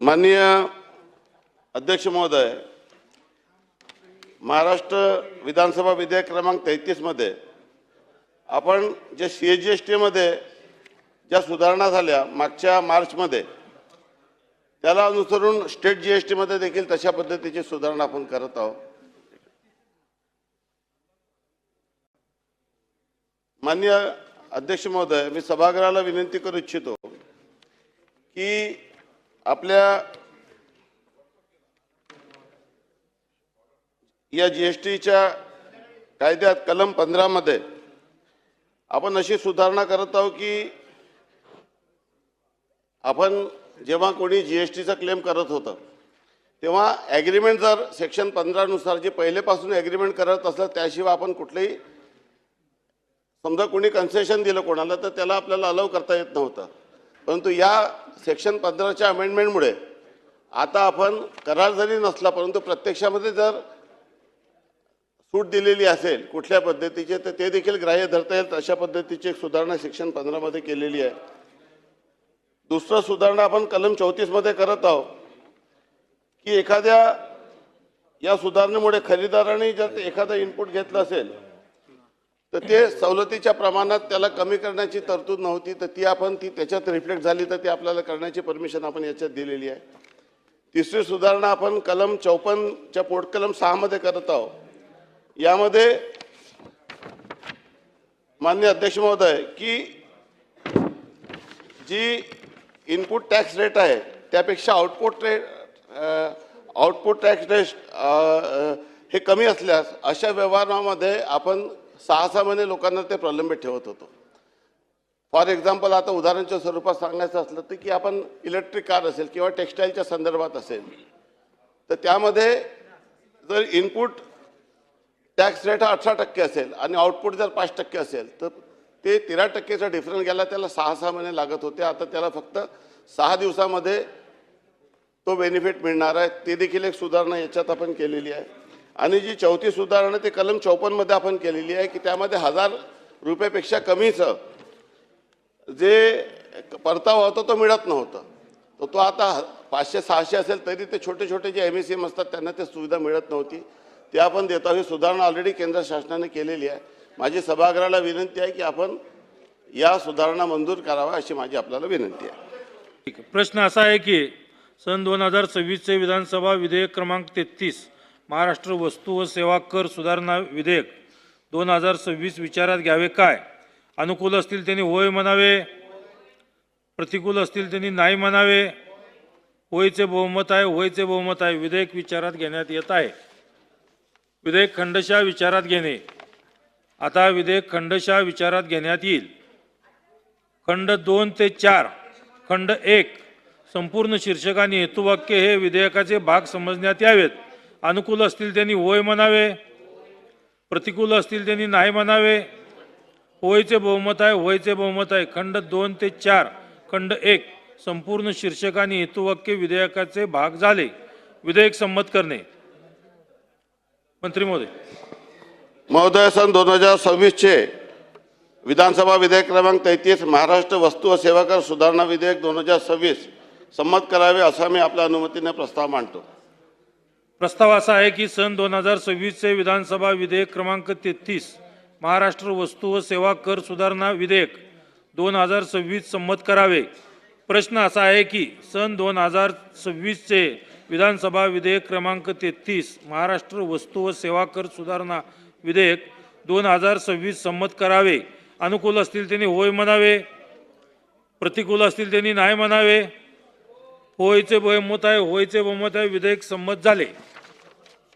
माननीय अध्यक्ष महोदय, महाराष्ट्र विधानसभा विधेयक क्रमांक 33 मध्ये आपण जे CGST मध्ये ज्या सुधारणा झाल्या मागच्या मार्चमध्ये, त्याला अनुसरून स्टेट GST मध्ये देखील तशा पद्धतीची सुधारणा आपण करत आहोत। माननीय अध्यक्ष महोदय, मी सभागृहाला विनंती करू इच्छितो की आपल्या या GSTच्या कायद्यात कलम 15 मध्ये आपण अशी सुधारणा करत आहोत की आपण जेव्हा कोणी GSTचा क्लेम करत होतं तेव्हा ॲग्रीमेंट जर सेक्शन 15 नुसार जे पहिलेपासून ॲग्रीमेंट करत असलं त्याशिवाय आपण कुठलेही समजा कोणी कन्सेशन दिलं कोणाला तर त्याला आपल्याला अलाउ करता येत नव्हतं। परंतु या सेक्शन 15च्या अमेंडमेंटमुळे आता आपण करार जरी नसला परंतु प्रत्यक्षामध्ये जर सूट दिलेली असेल कुठल्या पद्धतीचे तर ते देखील ग्राह्य धरता येईल अशा पद्धतीची एक सुधारणा सेक्शन 15 मध्ये केलेली आहे। दुसरं सुधारणा आपण कलम 34 मध्ये करत आहोत की एखाद्या या सुधारणेमुळे खरेदीदाराने जर एखादा इनपुट घेतलं असेल तर ते सवलतीच्या प्रमाणात त्याला कमी करण्याची तरतूद नव्हती तर ती त्याच्यात रिफ्लेक्ट झाली तर ती आपल्याला करण्याची परमिशन आपण याच्यात दिलेली आहे। तिसरी सुधारणा आपण कलम 54च्या पोट कलम 6 मध्ये करत आहोत। यामध्ये माननीय अध्यक्ष महोदय की जी इनपुट टॅक्स रेट आहे त्यापेक्षा आउटपुट टॅक्स रेट हे कमी असल्यास अशा व्यवहारामध्ये आपण 6 महिने लोकांना ते प्रलंबित ठेवत होतो। फॉर एक्झाम्पल आता उदाहरणाच्या स्वरूपात सांगायचं असलं तर की आपण इलेक्ट्रिक कार असेल किंवा टेक्सटाईलच्या संदर्भात असेल तर त्यामध्ये जर इनपुट टॅक्स रेट हा 18% असेल आणि आउटपुट जर 5% असेल तर ते 13%चा डिफरन्स घ्यायला त्याला 6 महिने लागत होते। आता त्याला फक्त 6 दिवसामध्ये तो बेनिफिट मिळणार आहे। ते देखील एक सुधारणा याच्यात आपण केलेली आहे। आणि जी चौथी सुधारणा ते कलम 54 मध्ये आपण केलेली आहे की त्यामध्ये 1000 रुपयापेक्षा कमीचं जे परतावा होता तो मिळत नव्हतं तर तो आता 500-600 असेल तरी ते छोटे छोटे जे MSM असतात त्यांना ते सुविधा मिळत नव्हती ते आपण देतो। ही सुधारणा ऑलरेडी केंद्र शासनाने केलेली आहे। माझी सभागृहाला विनंती आहे की आपण या सुधारणा मंजूर करावा अशी माझी आपल्याला विनंती आहे। प्रश्न असा आहे की सन 2026 चे विधानसभा विधेयक क्रमांक 33 महाराष्ट्र वस्तू व सेवा कर सुधारणा विधेयक 2026 विचारात घ्यावे काय? अनुकूल असतील त्यांनी होय म्हणावे, प्रतिकूल असतील त्यांनी नाही म्हणावे। होयचे बहुमत आहे, होयचे बहुमत आहे। विधेयक विचारात घेण्यात येत आहे। विधेयक खंडशः विचारात घेणे। आता विधेयक खंडशः विचारात घेण्यात येईल। खंड 2 ते 4 खंड 1 संपूर्ण शीर्षक आणि हेतुवाक्य हे विधेयकाचे भाग समजण्यात यावेत। अनुकूल असतील त्यांनी होय म्हणावे, प्रतिकूल असतील त्यांनी नाही म्हणावे। होयचे बहुमत आहे, होयचे बहुमत आहे। खंड 2 ते 4 खंड 1 संपूर्ण शीर्षक आणि हेतुवाक्य विधेयकाचे भाग झाले। विधेयक संमत करणे। मंत्री महोदय, सन 2026 चे विधानसभा विधेयक क्रमांक 33 महाराष्ट्र वस्तू व सेवा कर सुधारणा विधेयक 2026 संमत करावे असा मी आपल्या अनुमतीने प्रस्ताव मांडतो। प्रस्ताव असा आहे की सन 2026 चे विधानसभा विधेयक क्रमांक 33 महाराष्ट्र वस्तू व सेवा कर सुधारणा विधेयक 2026 संमत करावे। प्रश्न असा आहे की सन 2026 चे विधानसभा विधेयक क्रमांक 33 महाराष्ट्र वस्तू व सेवा कर सुधारणा विधेयक 2026 संमत करावे। अनुकूल असतील त्यांनी होय म्हणावे, प्रतिकूल असतील त्यांनी नाही म्हणावे। होयचे बहुमत आहे, होयचे बहुमत आहे। विधेयक संमत झाले।